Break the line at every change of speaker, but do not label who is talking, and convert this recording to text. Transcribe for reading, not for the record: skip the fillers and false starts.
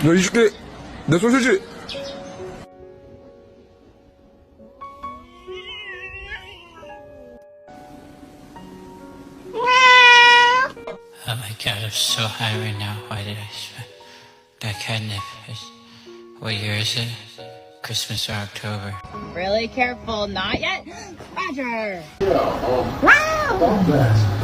너 20개 내 소시지.
Oh my god, I'm so high right now. Why did I smoke that catnip? What year is it? Christmas or October?
Really careful, not yet. Roger.
Yeah, wow.